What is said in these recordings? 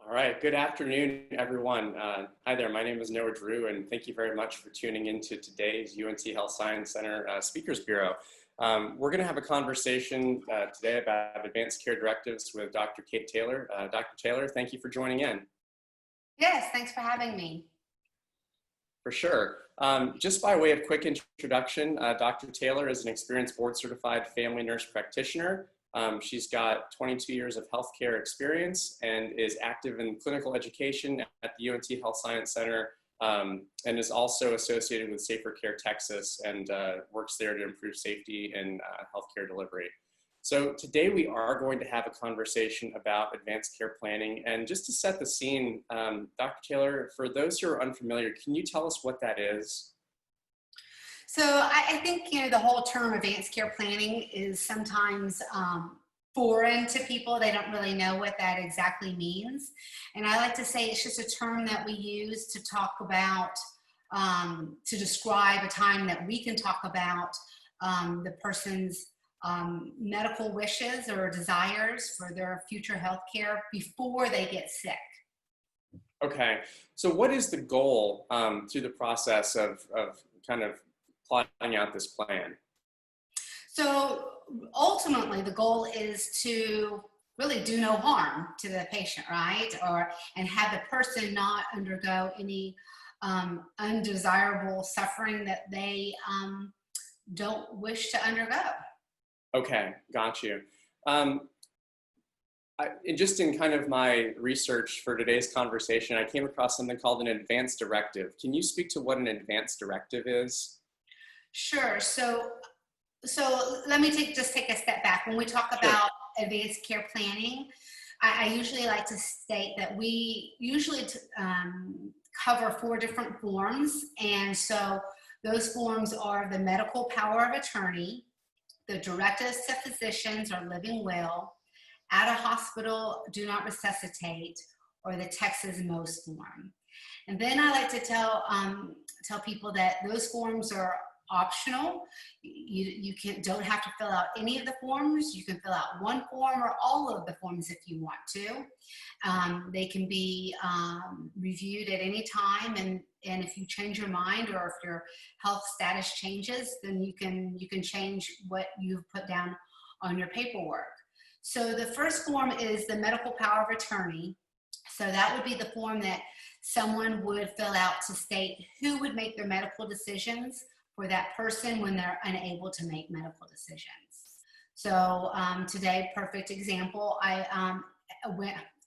All right, good afternoon, everyone. Hi there, my name is Noah Drew, and thank you very much for tuning into today's UNT Health Science Center Speakers Bureau. We're going to have a conversation today about advanced care directives with Dr. Kate Taylor. Dr. Taylor, thank you for joining in. Yes, thanks for having me. For sure. Just by way of quick introduction, Dr. Taylor is an experienced board-certified family nurse practitioner. She's got 22 years of healthcare experience and is active in clinical education at the UNT Health Science Center and is also associated with Safer Care Texas and works there to improve safety and healthcare delivery. So today we are going to have a conversation about advanced care planning. And just to set the scene, Dr. Taylor, for those who are unfamiliar, can you tell us what that is? So I think, the whole term advanced care planning is sometimes foreign to people. They don't really know what that exactly means. And I like to say it's just a term that we use to talk about, to describe a time that we can talk about the person's medical wishes or desires for their future health care before they get sick. Okay, so what is the goal through the process of kind of plotting out this plan? So ultimately, the goal is to really do no harm to the patient, right? And have the person not undergo any undesirable suffering that they don't wish to undergo. Okay, got you. Just in kind of my research for today's conversation, I came across something called an advanced directive. Can you speak to what an advanced directive is? Sure. So let me just take a step back. When we talk about advanced care planning, I usually like to state that we usually cover 4 different forms. And so those forms are the medical power of attorney, the directives to physicians or living will, at a hospital, do not resuscitate, or the Texas most form. And then I like to tell people that those forms are optional. You don't have to fill out any of the forms. You can fill out one form or all of the forms if you want to. They can be reviewed at any time, and if you change your mind or if your health status changes, then you can change what you've put down on your paperwork. So the first form is the medical power of attorney. So that would be the form that someone would fill out to state who would make their medical decisions for that person when they're unable to make medical decisions. So today, perfect example,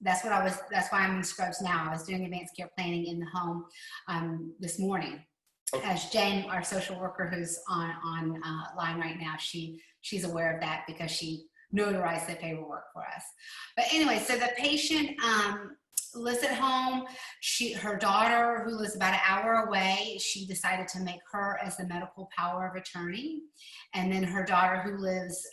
that's why I'm in Scrubs now. I was doing advanced care planning in the home this morning. Okay. As Jen, our social worker who's on line right now, she's aware of that because she notarized the paperwork for us. But anyway, so the patient lives at home. Her daughter, who lives about an hour away, she decided to make her as the medical power of attorney. And then her daughter, who lives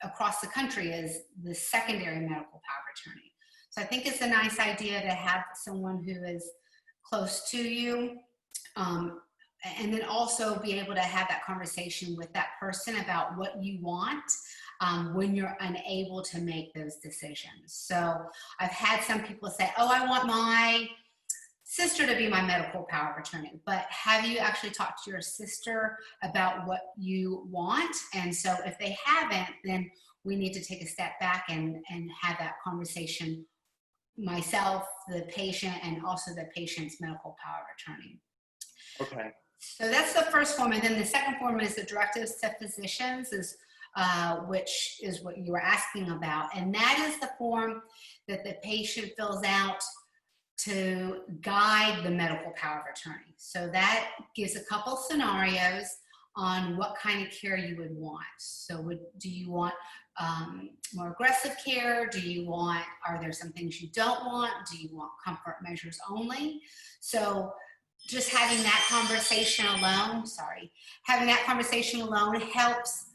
across the country, is the secondary medical power of attorney. So I think it's a nice idea to have someone who is close to you, and then also be able to have that conversation with that person about what you want when you're unable to make those decisions. So I've had some people say, oh, I want my sister to be my medical power of attorney. But have you actually talked to your sister about what you want? And so if they haven't, then we need to take a step back and have that conversation, myself, the patient, and also the patient's medical power of attorney. Okay. So that's the first form. And then the second form is the directives to physicians, which is what you were asking about. And that is the form that the patient fills out to guide the medical power of attorney. So that gives a couple scenarios on what kind of care you would want. So do you want more aggressive care? Are there some things you don't want? Do you want comfort measures only? So just having that conversation alone helps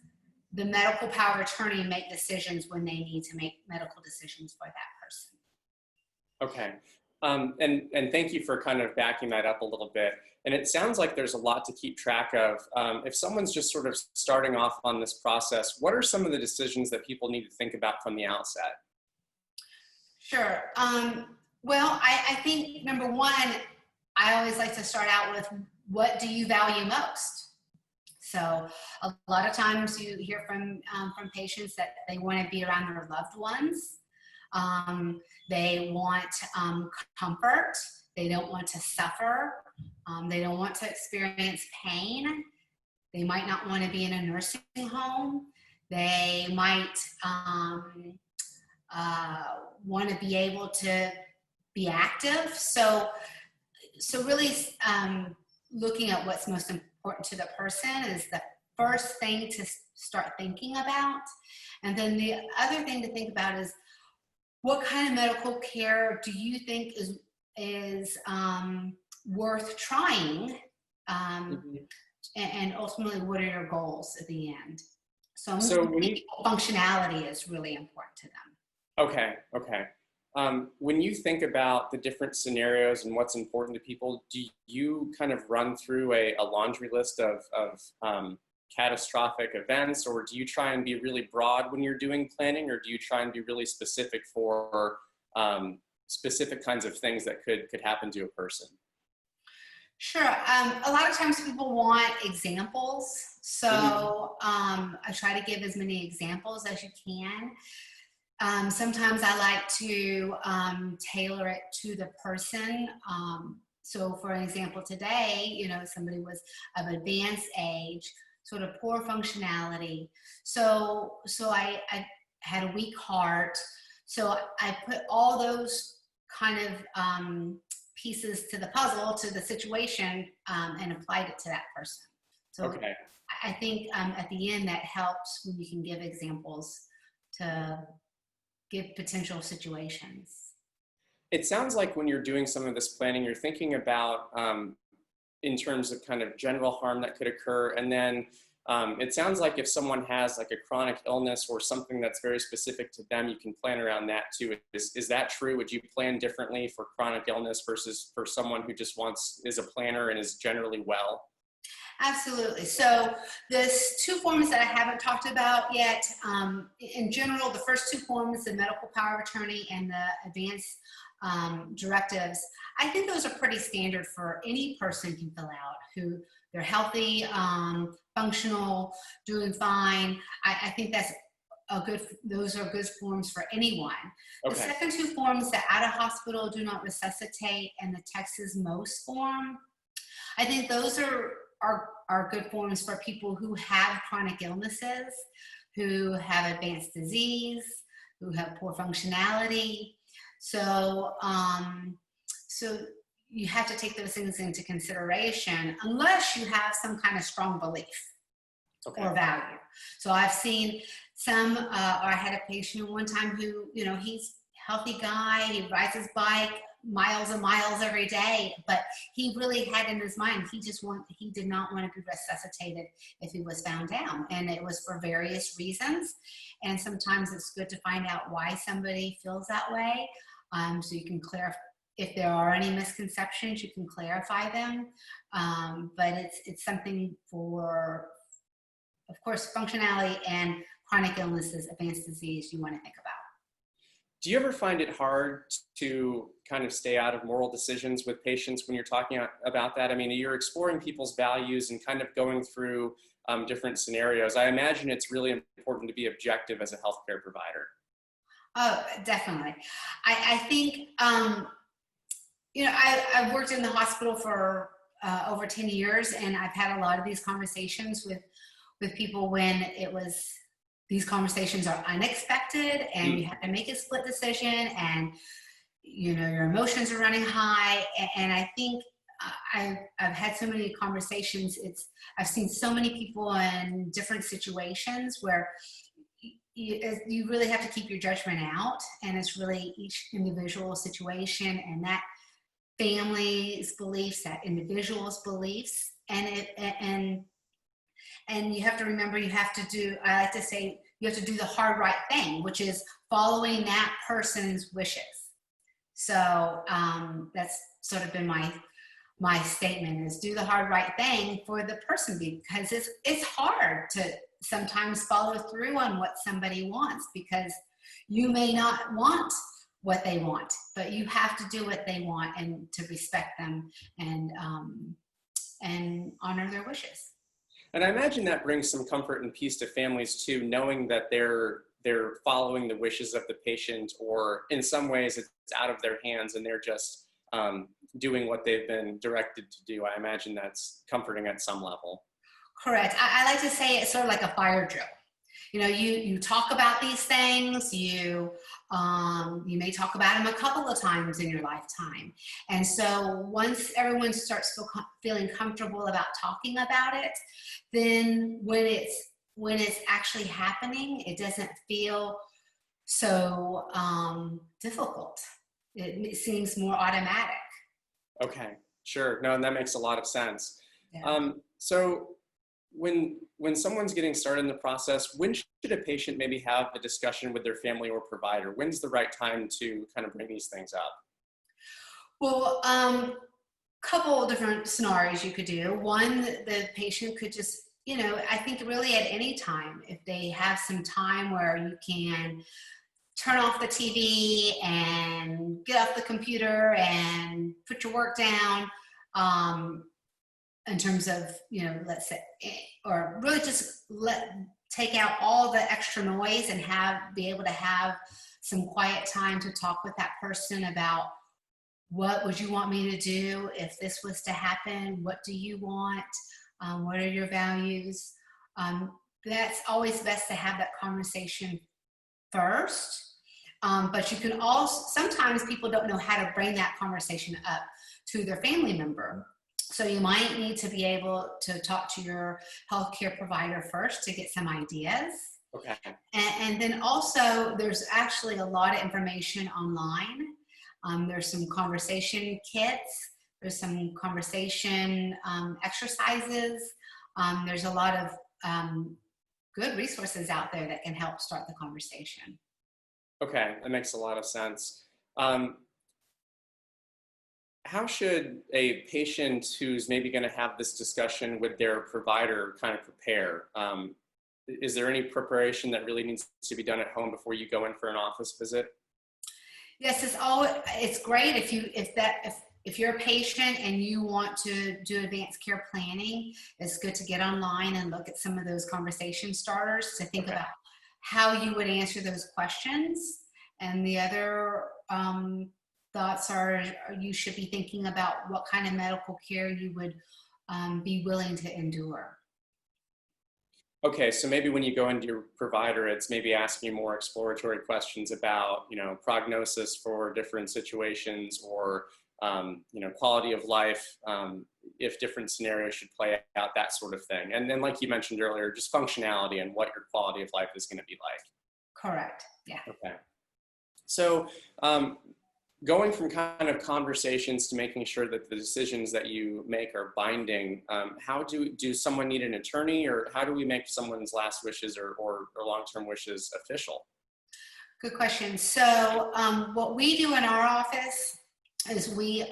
the medical power of attorney make decisions when they need to make medical decisions for that person. Okay. And thank you for kind of backing that up a little bit. And it sounds like there's a lot to keep track of. If someone's just sort of starting off on this process, what are some of the decisions that people need to think about from the outset? Sure. Well, I think number one, I always like to start out with, what do you value most? So a lot of times you hear from patients that they want to be around their loved ones. They want comfort. They don't want to suffer. They don't want to experience pain. They might not want to be in a nursing home. They might want to be able to be active. So really looking at what's most important to the person is the first thing to start thinking about. And then the other thing to think about is, what kind of medical care do you think is worth trying? And ultimately, what are your goals at the end? So functionality is really important to them. Okay. When you think about the different scenarios and what's important to people, do you kind of run through a laundry list of catastrophic events, or do you try and be really broad when you're doing planning, or do you try and be really specific for specific kinds of things that could happen to a person? Sure. A lot of times people want examples. So I try to give as many examples as you can. Sometimes I like to tailor it to the person. So for example, today, somebody was of advanced age, sort of poor functionality. So I had a weak heart. So I put all those kind of pieces to the puzzle, to the situation, and applied it to that person. So I think at the end that helps when you can give examples to give potential situations. It sounds like when you're doing some of this planning, you're thinking about in terms of kind of general harm that could occur. And then it sounds like if someone has like a chronic illness or something that's very specific to them, you can plan around that too. Is that true? Would you plan differently for chronic illness versus for someone who just is a planner and is generally well? Absolutely. So there's two forms that I haven't talked about yet. In general, the first two forms, the medical power of attorney and the advanced directives, I think those are pretty standard for any person can fill out who they're healthy, functional, doing fine. I think those are good forms for anyone. The second two forms, the out of hospital, do not resuscitate, and the Texas MOST form, I think those are good forms for people who have chronic illnesses, who have advanced disease, who have poor functionality. So you have to take those things into consideration unless you have some kind of strong belief or value. So I've seen some, or I had a patient one time who, he's a healthy guy, he rides his bike miles and miles every day, but he really had in his mind, he did not want to be resuscitated if he was found down. And it was for various reasons. And sometimes it's good to find out why somebody feels that way. So you can clarify, if there are any misconceptions, you can clarify them. But it's something for, of course, functionality and chronic illnesses, advanced disease, you want to think about. Do you ever find it hard to kind of stay out of moral decisions with patients when you're talking about that? I mean, you're exploring people's values and kind of going through different scenarios. I imagine it's really important to be objective as a healthcare provider. Oh, definitely. I think, I've worked in the hospital for over 10 years, and I've had a lot of these conversations with people when these conversations are unexpected and you have to make a split decision, and your emotions are running high. And I think I've had so many conversations. I've seen so many people in different situations where you really have to keep your judgment out, and it's really each individual situation and that family's beliefs, that individual's beliefs, and you have to remember, I like to say, you have to do the hard right thing, which is following that person's wishes. So that's sort of been my statement, is do the hard right thing for the person, because it's hard to sometimes follow through on what somebody wants, because you may not want what they want, but you have to do what they want and to respect them and honor their wishes. And I imagine that brings some comfort and peace to families too, knowing that they're following the wishes of the patient, or in some ways it's out of their hands and they're just doing what they've been directed to do. I imagine that's comforting at some level. Correct. I like to say it's sort of like a fire drill. You know, you talk about these things, you may talk about them a couple of times in your lifetime. And so once everyone starts feeling comfortable about talking about it, then when it's actually happening, it doesn't feel so difficult. It seems more automatic. Okay, sure. No, and that makes a lot of sense. Yeah. So when someone's getting started in the process, when should a patient maybe have a discussion with their family or provider? When's the right time to kind of bring these things up? Well, couple of different scenarios you could do. One, the patient could just, you know, I think really at any time, if they have some time where you can turn off the TV and get off the computer and put your work down, in terms of, you know, let's say, or really just take out all the extra noise and be able to have some quiet time to talk with that person about what would you want me to do if this was to happen? What do you want? What are your values? That's always best to have that conversation first. But you can also, sometimes people don't know how to bring that conversation up to their family member. So you might need to be able to talk to your healthcare provider first to get some ideas. Okay. And then also there's actually a lot of information online. There's some conversation kits. There's some conversation exercises. There's a lot of good resources out there that can help start the conversation. Okay, that makes a lot of sense. How should a patient who's maybe going to have this discussion with their provider kind of prepare? Is there any preparation that really needs to be done at home before you go in for an office visit? Yes, it's great if you're a patient and you want to do advanced care planning. It's good to get online and look at some of those conversation starters to think about how you would answer those questions. And the other thoughts are you should be thinking about what kind of medical care you would be willing to endure. Okay, so maybe when you go into your provider, it's maybe asking you more exploratory questions about, you know, prognosis for different situations, or, you know, quality of life, if different scenarios should play out, that sort of thing. And then, like you mentioned earlier, just functionality and what your quality of life is going to be like. Correct. Yeah. Okay. So going from kind of conversations to making sure that the decisions that you make are binding, how do someone need an attorney, or how do we make someone's last wishes or long-term wishes official? Good question. So what we do in our office is we,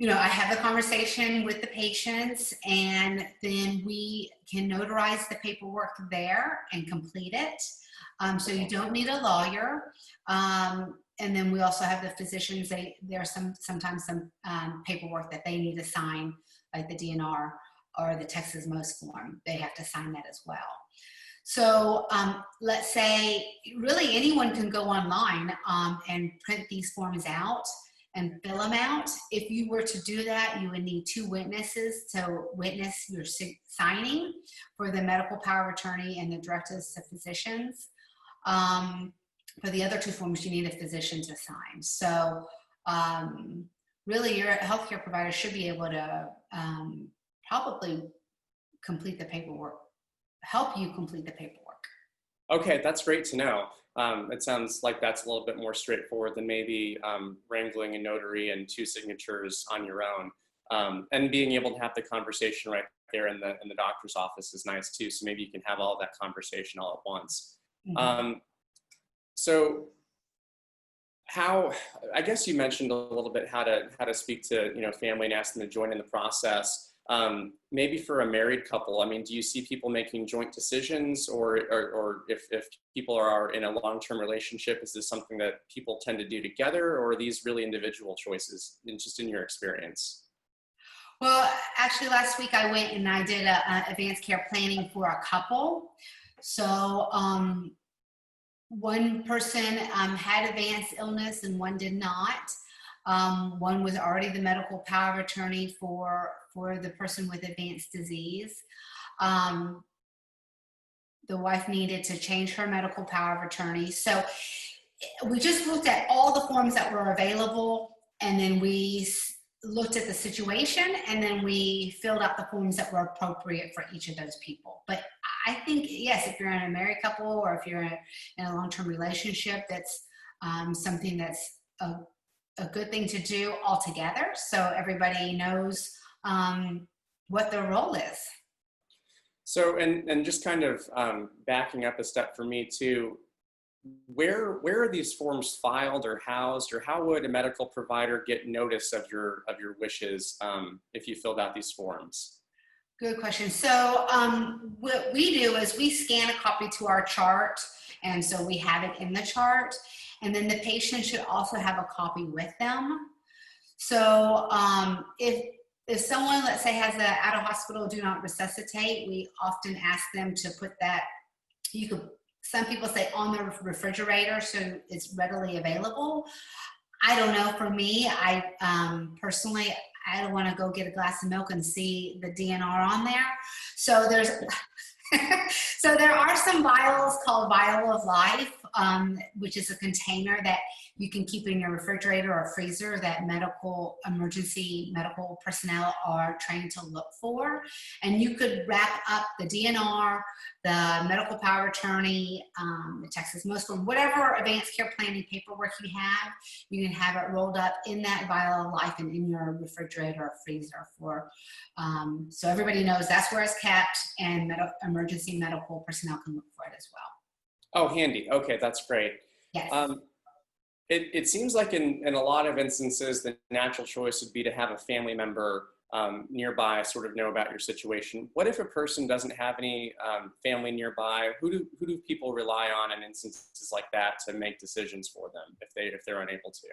you know, I have a conversation with the patients, and then we can notarize the paperwork there and complete it. So you don't need a lawyer. And then we also have the physicians, there's sometimes some paperwork that they need to sign, like the DNR or the Texas Most form. They have to sign that as well. So let's say really anyone can go online and print these forms out and fill them out. If you were to do that, you would need 2 witnesses to witness your signing for the medical power of attorney and the directives to physicians. For the other 2 forms, you need a physician to sign. So really your healthcare provider should be able to probably complete the paperwork, help you complete the paperwork. Okay, that's great to know. It sounds like that's a little bit more straightforward than maybe wrangling a notary and 2 signatures on your own. And being able to have the conversation right there in the doctor's office is nice too. So maybe you can have all that conversation all at once. Mm-hmm. So I guess you mentioned a little bit how to speak to, you know, family and ask them to join in the process. Maybe for a married couple, I mean, do you see people making joint decisions, or if people are in a long-term relationship, is this something that people tend to do together, or are these really individual choices, just in your experience? Well, actually last week I went and I did a advanced care planning for a couple. So one person had advanced illness and one did not. One was already the medical power of attorney for the person with advanced disease. The wife needed to change her medical power of attorney. So we just looked at all the forms that were available, and then we looked at the situation, and then we filled out the forms that were appropriate for each of those people. But I think, yes, if you're in a married couple or if you're in a long-term relationship, that's something that's a good thing to do all together, so everybody knows what their role is. So, and just kind of backing up a step for me too, where are these forms filed or housed, or how would a medical provider get notice of your wishes if you filled out these forms? Good question. So what we do is we scan a copy to our chart, and so we have it in the chart, and then the patient should also have a copy with them. So if someone, let's say, has a out of hospital do not resuscitate, we often ask them to put that, some people say on the refrigerator so it's readily available. I don't know, for me, I personally, I don't want to go get a glass of milk and see the DNR on there. So there's, so there are some vials called Vial of Life, which is a container that you can keep in your refrigerator or freezer that emergency medical personnel are trained to look for. And you could wrap up the DNR, the medical power of attorney, the Texas Most Form, whatever advanced care planning paperwork you can have it rolled up in that Vial of Life and in your refrigerator or freezer for, so everybody knows that's where it's kept, and emergency medical personnel can look for it as well. Oh, handy. Okay, that's great. Yes. It seems like in a lot of instances, the natural choice would be to have a family member nearby sort of know about your situation. What if a person doesn't have any family nearby? Who do people rely on in instances like that to make decisions for them if they're unable to?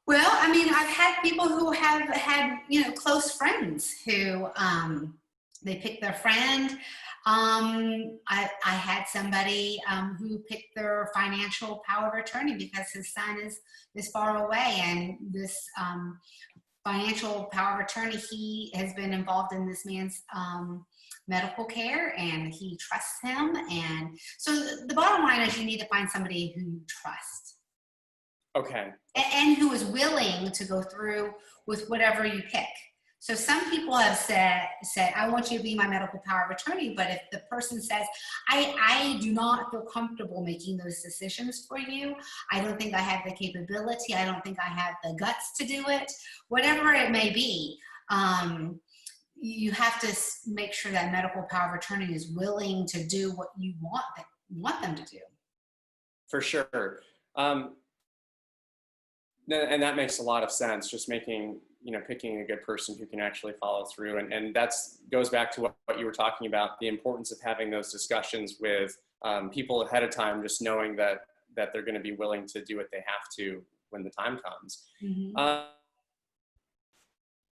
Well, I mean, I've had people who have had, close friends who they pick their friend. I had somebody who picked their financial power of attorney because his son is far away, and this financial power of attorney, he has been involved in this man's medical care, and he trusts him. And so the bottom line is you need to find somebody who you trust. Okay. And who is willing to go through with whatever you pick. So some people have said, I want you to be my medical power of attorney, but if the person says, I do not feel comfortable making those decisions for you, I don't think I have the capability, I don't think I have the guts to do it, whatever it may be, you have to make sure that medical power of attorney is willing to do what you want them to do. For sure. And that makes a lot of sense, just picking a good person who can actually follow through. And goes back to what you were talking about, the importance of having those discussions with people ahead of time, just knowing that they're going to be willing to do what they have to when the time comes. Mm-hmm.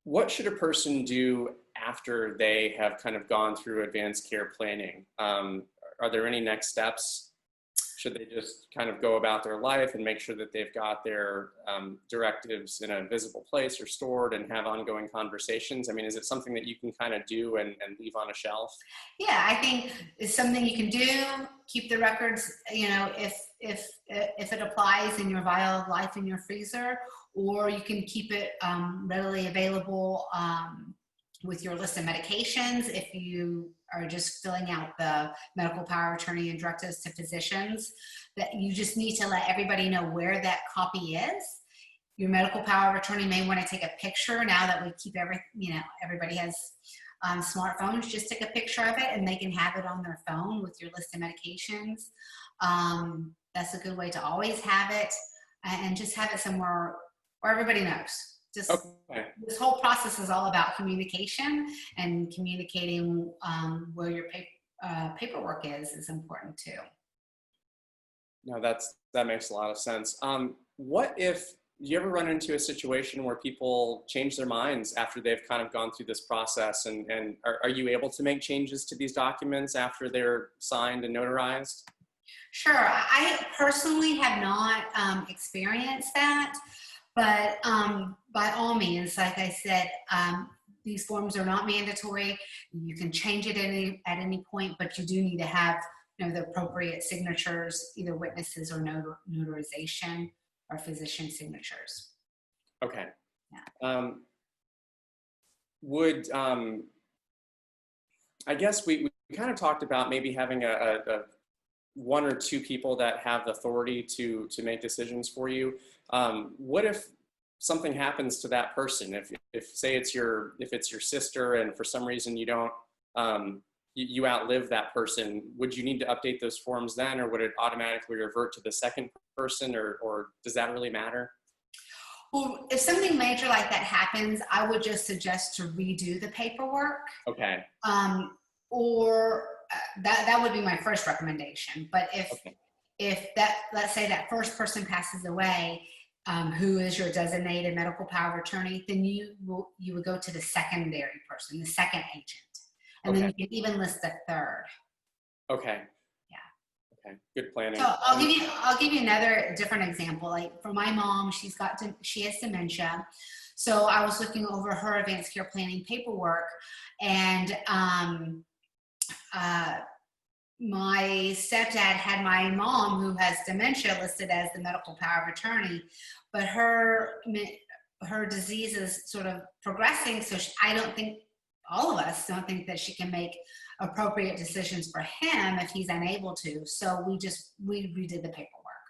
What should a person do after they have kind of gone through advanced care planning? Are there any next steps? Should they just kind of go about their life and make sure that they've got their directives in a visible place or stored and have ongoing conversations? I mean, is it something that you can kind of do and leave on a shelf? Yeah, I think it's something you can do. Keep the records, if it applies, in your Vial of Life in your freezer, or you can keep it readily available with your list of medications if you are just filling out the medical power of attorney and directives to physicians. That you just need to let everybody know where that copy is. Your medical power of attorney may want to take a picture now that we keep everybody has smartphones. Just take a picture of it and they can have it on their phone with your list of medications. That's a good way to always have it, and just have it somewhere where everybody knows. just Okay. this whole process is all about communication, and communicating where your paperwork is important too. No, that makes a lot of sense. What if you ever run into a situation where people change their minds after they've kind of gone through this process, and are you able to make changes to these documents after they're signed and notarized? Sure. I personally have not experienced that, but by all means, like I said, these forms are not mandatory. You can change it at any point, but you do need to have, you know, the appropriate signatures, either witnesses or notarization or physician signatures. Okay. Yeah. Would I guess we kind of talked about maybe having a one or two people that have the authority to make decisions for you. What if something happens to that person? If say if it's your sister, and for some reason you don't you outlive that person, would you need to update those forms then, or would it automatically revert to the second person, or does that really matter? Well, if something major like that happens, I would just suggest to redo the paperwork. Okay. Or that would be my first recommendation. But Okay. if that, let's say that first person passes away, who is your designated medical power of attorney, then you would go to the secondary person, the second agent, and Okay. then you can even list a third. Okay. Yeah. Okay. Good planning. So I'll give you another different example. Like for my mom, she has dementia. So I was looking over her advanced care planning paperwork, and my stepdad had my mom, who has dementia, listed as the medical power of attorney, but her disease is sort of progressing. So I don't think, all of us don't think that she can make appropriate decisions for him if he's unable to. So we redid the paperwork.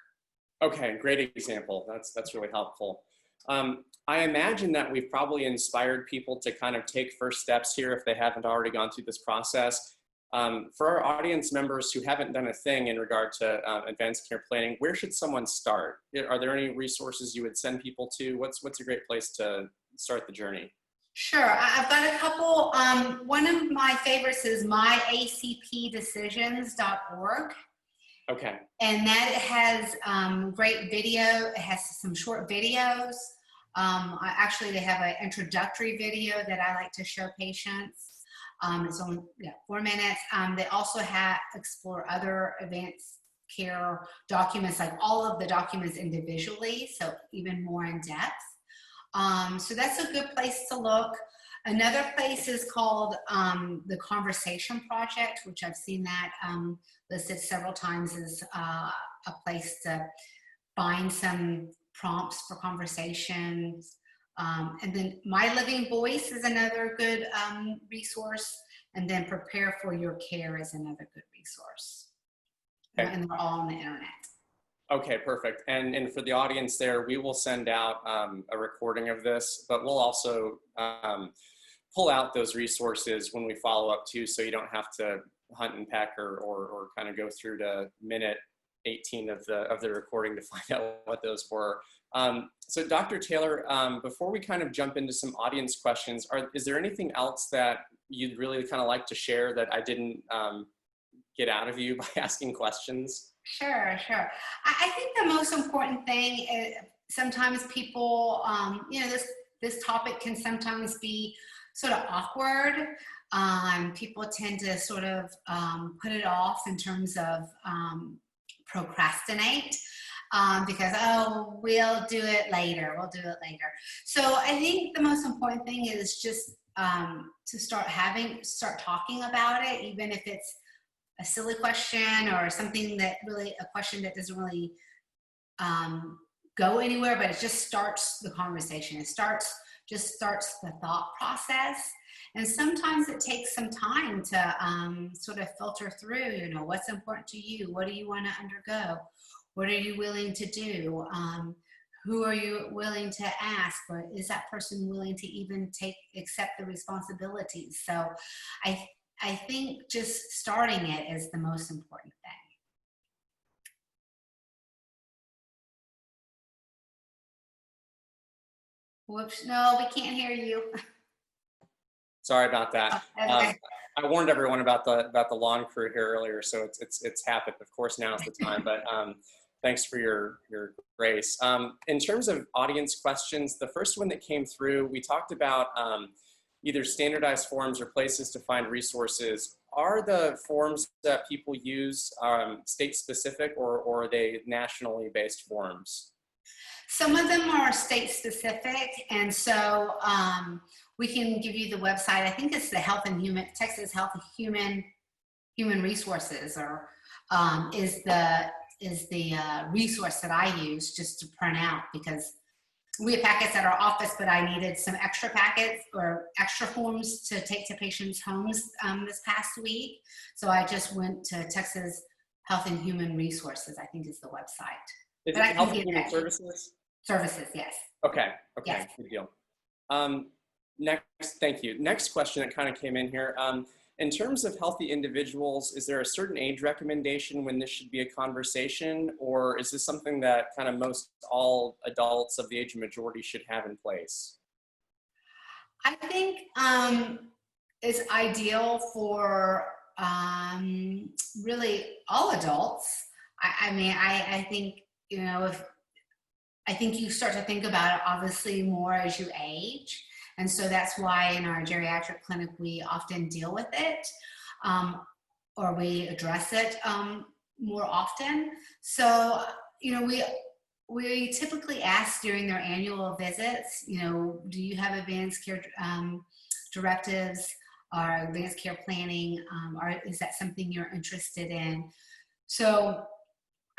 Okay, great example. That's really helpful. I imagine that we've probably inspired people to kind of take first steps here if they haven't already gone through this process. For our audience members who haven't done a thing in regard to advanced care planning, where should someone start? Are there any resources you would send people to? What's a great place to start the journey? Sure, I've got a couple. One of my favorites is myacpdecisions.org. Okay. And that has great video. It has some short videos. Actually, they have an introductory video that I like to show patients. It's only 4 minutes. They also explore other advanced care documents, like all of the documents individually, so even more in depth. So that's a good place to look. Another place is called the Conversation Project, which I've seen that listed several times as a place to find some prompts for conversations. And then My Living Voice is another good resource. And then Prepare for Your Care is another good resource. Okay. And they're all on the internet. Okay, perfect. And for the audience there, we will send out a recording of this, but we'll also pull out those resources when we follow up too, so you don't have to hunt and peck or kind of go through to minute 18 of the recording to find out what those were. So Dr. Taylor, before we kind of jump into some audience questions, is there anything else that you'd really kind of like to share that I didn't get out of you by asking questions? Sure. I think the most important thing is sometimes people, this topic can sometimes be sort of awkward. People tend to sort of put it off in terms of procrastinate because, oh, we'll do it later. So I think the most important thing is just to start talking about it, even if it's a silly question or something a question that doesn't really go anywhere, but it just starts the conversation. It just starts the thought process. And sometimes it takes some time to sort of filter through, what's important to you? What do you want to undergo? What are you willing to do? Who are you willing to ask? Or is that person willing to even accept the responsibilities? So I think just starting it is the most important thing. Whoops, no, we can't hear you. Sorry about Oh, that. that's Um, okay. I warned everyone about the lawn crew here earlier, so it's happened. Of course, now is the time. But thanks for your grace. In terms of audience questions, the first one that came through, we talked about either standardized forms or places to find resources. Are the forms that people use state specific, or are they nationally based forms? Some of them are state specific, and so we can give you the website. I think it's the Health and Human Texas Health and Human Resources, or is the resource that I use just to print out, because we have packets at our office, but I needed some extra packets or extra forms to take to patients' homes this past week. So I just went to Texas Health and Human Resources, I think is the website. Is But it I Health can and get Human that. Services? Services, yes. Okay, okay, Yes. good deal. Next, thank you. Next question that kind of came in here. In terms of healthy individuals, is there a certain age recommendation when this should be a conversation, or is this something that kind of most all adults of the age of majority should have in place? I think it's ideal for really all adults. I mean, I think, you know, if I think you start to think about it obviously more as you age. And so that's why in our geriatric clinic, we often deal with it, um, or we address it more often. So, you know, we typically ask during their annual visits, you know, do you have advanced care directives or advanced care planning, or is that something you're interested in? So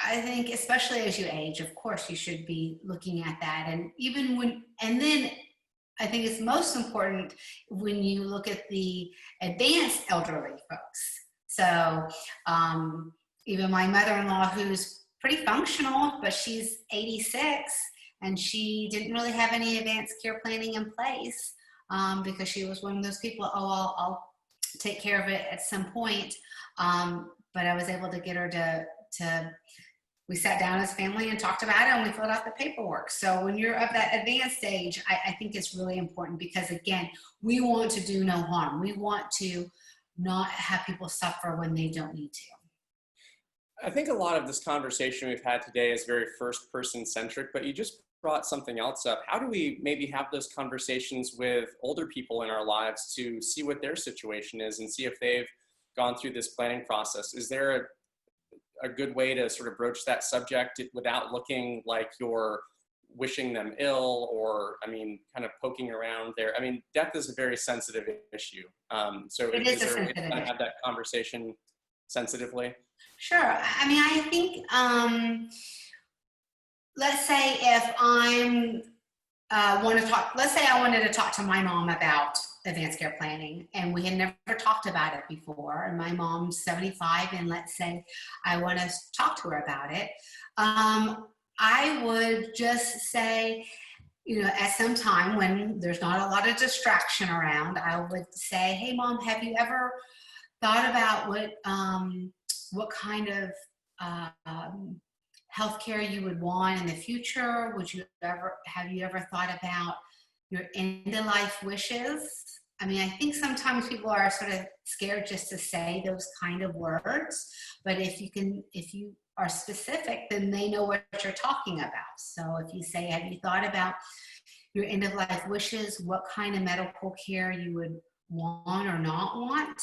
I think especially as you age, of course, you should be looking at that. And even when, and then I think it's most important when you look at the advanced elderly folks. So even my mother-in-law, who's pretty functional, but she's 86, and she didn't really have any advanced care planning in place because she was one of those people, oh, I'll take care of it at some point. But I was able to get her to we sat down as family and talked about it, and we filled out the paperwork. So when you're of that advanced age, I think it's really important because, again, we want to do no harm. We want to not have people suffer when they don't need to. I think a lot of this conversation we've had today is very first person centric, but you just brought something else up. How do we maybe have those conversations with older people in our lives to see what their situation is and see if they've gone through this planning process? Is there a good way to sort of broach that subject without looking like you're wishing them ill, or, I mean, kind of poking around there? I mean, death is a very sensitive issue. So It is is a there a way to sensitive kind of issue. have that conversation sensitively? Sure. I mean, I think, let's say if I'm want to talk, let's say I wanted to talk to my mom about advanced care planning, and we had never talked about it before, and my mom's 75, and let's say I want to talk to her about it. I would just say, you know, at some time when there's not a lot of distraction around, I would say, hey mom, have you ever thought about what kind of healthcare you would want in the future? Have you ever thought about your end of life wishes? I mean, I think sometimes people are sort of scared just to say those kind of words, but if you are specific, then they know what you're talking about. So if you say, have you thought about your end of life wishes, what kind of medical care you would want or not want?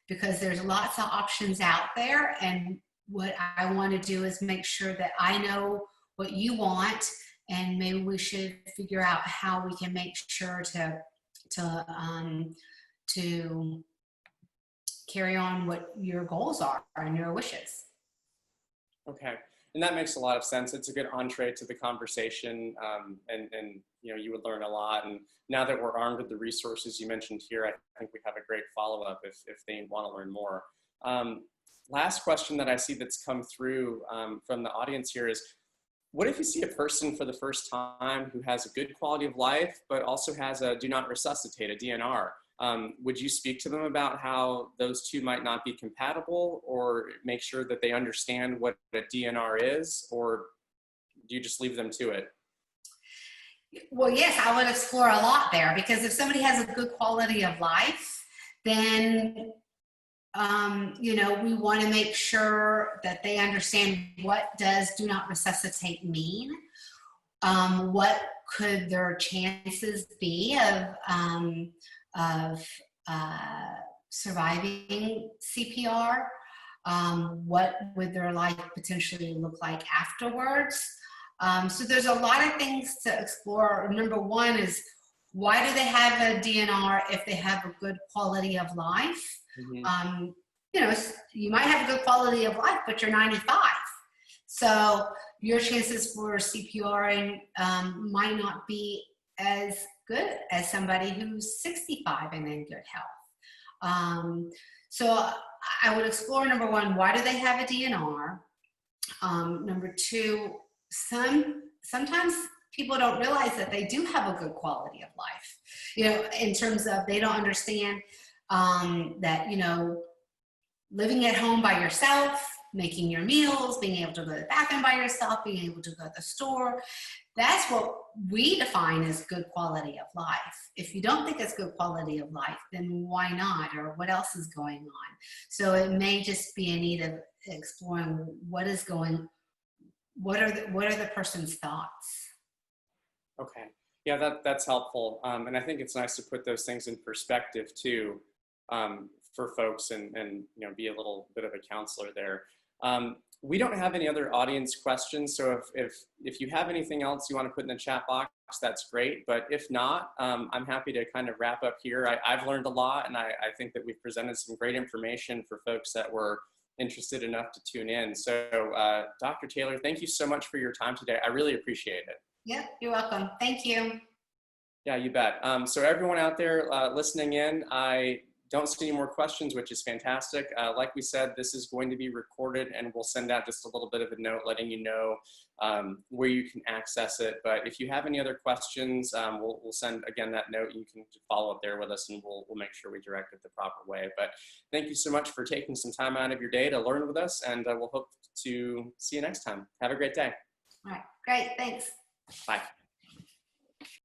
Because there's lots of options out there, and what I want to do is make sure that I know what you want, and maybe we should figure out how we can make sure to carry on what your goals are and your wishes. Okay, and that makes a lot of sense. It's a good entree to the conversation, and you know, you would learn a lot. And now that we're armed with the resources you mentioned here, I think we have a great follow-up if they want to learn more. Last question that I see that's come through from the audience here is, what if you see a person for the first time who has a good quality of life, but also has a do not resuscitate, a DNR? Would you speak to them about how those two might not be compatible, or make sure that they understand what a DNR is, or do you just leave them to it? Well, yes, I would explore a lot there, because if somebody has a good quality of life, then you know, we want to make sure that they understand, what does do not resuscitate mean? What could their chances be of surviving CPR? What would their life potentially look like afterwards? So there's a lot of things to explore. Number one is, why do they have a DNR if they have a good quality of life? Mhm. You know, you might have a good quality of life, but you're 95. So your chances for CPRing might not be as good as somebody who's 65 and in good health. So I would explore, number one, why do they have a DNR? Number two, sometimes people don't realize that they do have a good quality of life. You know, in terms of, they don't understand that, you know, living at home by yourself, making your meals, being able to go to the bathroom by yourself, being able to go to the store. That's what we define as good quality of life. If you don't think it's good quality of life, then why not? Or what else is going on? So it may just be a need of exploring what are the person's thoughts. Okay. Yeah, that's helpful. And I think it's nice to put those things in perspective too, for folks, and you know, be a little bit of a counselor there. We don't have any other audience questions, so if you have anything else you want to put in the chat box, that's great. But if not, I'm happy to kind of wrap up here. I've learned a lot, and I think that we've presented some great information for folks that were interested enough to tune in. So Dr. Taylor, thank you so much for your time today. I really appreciate it. Yep, you're welcome. Thank you. Yeah, you bet. So everyone out there listening in, I don't see any more questions, which is fantastic. Like we said, this is going to be recorded, and we'll send out just a little bit of a note letting you know where you can access it. But if you have any other questions, we'll send, again, that note. You can follow up there with us, and we'll make sure we direct it the proper way. But thank you so much for taking some time out of your day to learn with us, and we'll hope to see you next time. Have a great day. All right, great, thanks. Bye.